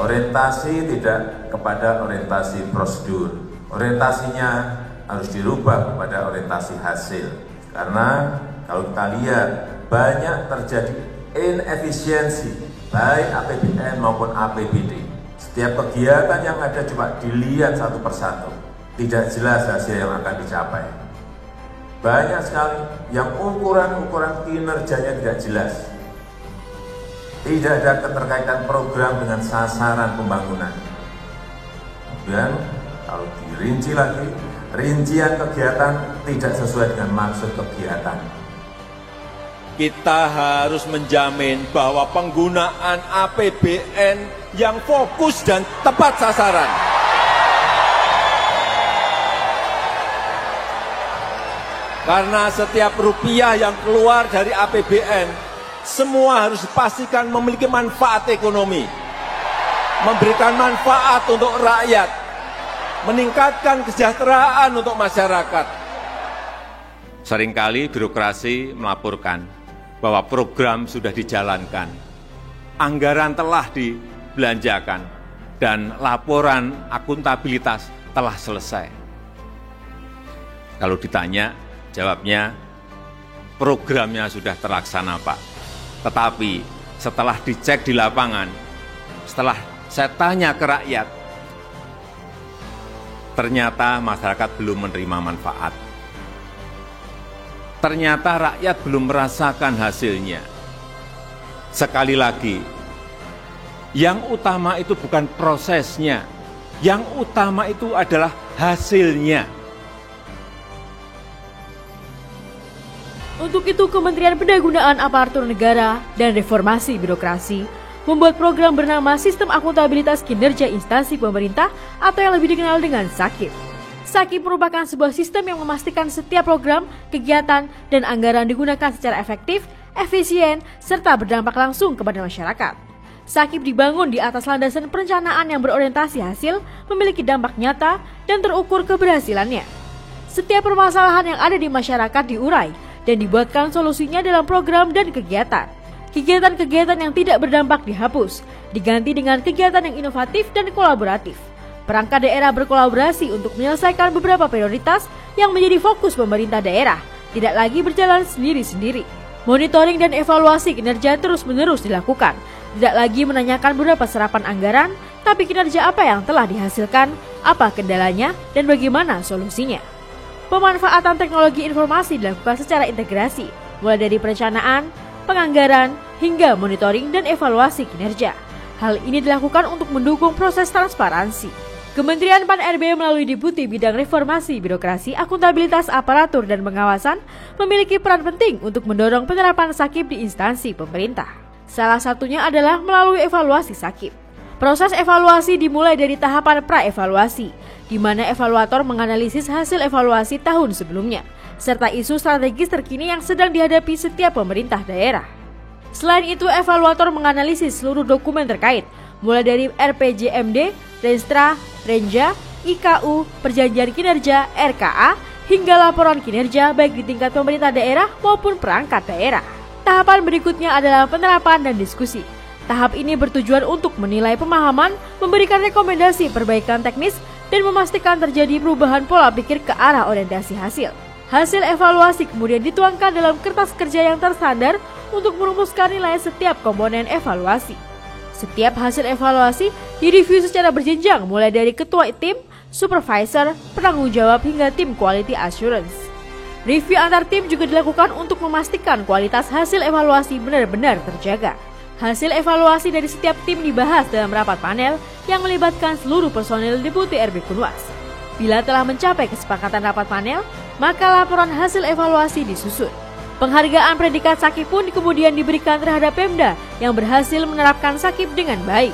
Orientasi tidak kepada orientasi prosedur. Orientasinya harus dirubah kepada orientasi hasil. Karena kalau kita lihat banyak terjadi inefisiensi baik APBN maupun APBD. Setiap kegiatan yang ada cuma dilihat satu persatu. Tidak jelas hasil yang akan dicapai. Banyak sekali yang ukuran-ukuran kinerjanya tidak jelas. Tidak ada keterkaitan program dengan sasaran pembangunan. Kemudian kalau dirinci lagi, rincian kegiatan tidak sesuai dengan maksud kegiatan. Kita harus menjamin bahwa penggunaan APBN yang fokus dan tepat sasaran. Karena setiap rupiah yang keluar dari APBN semua harus dipastikan memiliki manfaat ekonomi, memberikan manfaat untuk rakyat, meningkatkan kesejahteraan untuk masyarakat. Seringkali birokrasi melaporkan bahwa program sudah dijalankan, anggaran telah dibelanjakan, dan laporan akuntabilitas telah selesai. Kalau ditanya, jawabnya programnya sudah terlaksana, Pak. Tetapi setelah dicek di lapangan, setelah saya tanya ke rakyat, ternyata masyarakat belum menerima manfaat. Ternyata rakyat belum merasakan hasilnya. Sekali lagi, yang utama itu bukan prosesnya, yang utama itu adalah hasilnya. Untuk itu, Kementerian Pendayagunaan Aparatur Negara dan Reformasi Birokrasi membuat program bernama Sistem Akuntabilitas Kinerja Instansi Pemerintah atau yang lebih dikenal dengan SAKIP. SAKIP merupakan sebuah sistem yang memastikan setiap program, kegiatan, dan anggaran digunakan secara efektif, efisien, serta berdampak langsung kepada masyarakat. SAKIP dibangun di atas landasan perencanaan yang berorientasi hasil, memiliki dampak nyata, dan terukur keberhasilannya. Setiap permasalahan yang ada di masyarakat diurai dan dibuatkan solusinya dalam program dan kegiatan. Kegiatan-kegiatan yang tidak berdampak dihapus, diganti dengan kegiatan yang inovatif dan kolaboratif. Perangkat daerah berkolaborasi untuk menyelesaikan beberapa prioritas yang menjadi fokus pemerintah daerah, tidak lagi berjalan sendiri-sendiri. Monitoring dan evaluasi kinerja terus-menerus dilakukan, tidak lagi menanyakan berapa serapan anggaran, tapi kinerja apa yang telah dihasilkan, apa kendalanya, dan bagaimana solusinya. Pemanfaatan teknologi informasi dilakukan secara integrasi, mulai dari perencanaan, penganggaran, hingga monitoring dan evaluasi kinerja. Hal ini dilakukan untuk mendukung proses transparansi. Kementerian Pan-RB melalui Deputi Bidang Reformasi Birokrasi, Akuntabilitas Aparatur dan Pengawasan memiliki peran penting untuk mendorong penerapan SAKIP di instansi pemerintah. Salah satunya adalah melalui evaluasi SAKIP. Proses evaluasi dimulai dari tahapan pra-evaluasi, di mana evaluator menganalisis hasil evaluasi tahun sebelumnya, serta isu strategis terkini yang sedang dihadapi setiap pemerintah daerah. Selain itu, evaluator menganalisis seluruh dokumen terkait, mulai dari RPJMD, Renstra, Renja, IKU, Perjanjian Kinerja, RKA, hingga laporan kinerja baik di tingkat pemerintah daerah maupun perangkat daerah. Tahapan berikutnya adalah penerapan dan diskusi. Tahap ini bertujuan untuk menilai pemahaman, memberikan rekomendasi perbaikan teknis, dan memastikan terjadi perubahan pola pikir ke arah orientasi hasil. Hasil evaluasi kemudian dituangkan dalam kertas kerja yang terstandar untuk merumuskan nilai setiap komponen evaluasi. Setiap hasil evaluasi direview secara berjenjang mulai dari ketua tim, supervisor, penanggung jawab hingga tim quality assurance. Review antar tim juga dilakukan untuk memastikan kualitas hasil evaluasi benar-benar terjaga. Hasil evaluasi dari setiap tim dibahas dalam rapat panel yang melibatkan seluruh personil Deputi RB Kunwas. Bila telah mencapai kesepakatan rapat panel, maka laporan hasil evaluasi disusun. Penghargaan predikat SAKIP pun kemudian diberikan terhadap Pemda yang berhasil menerapkan SAKIP dengan baik.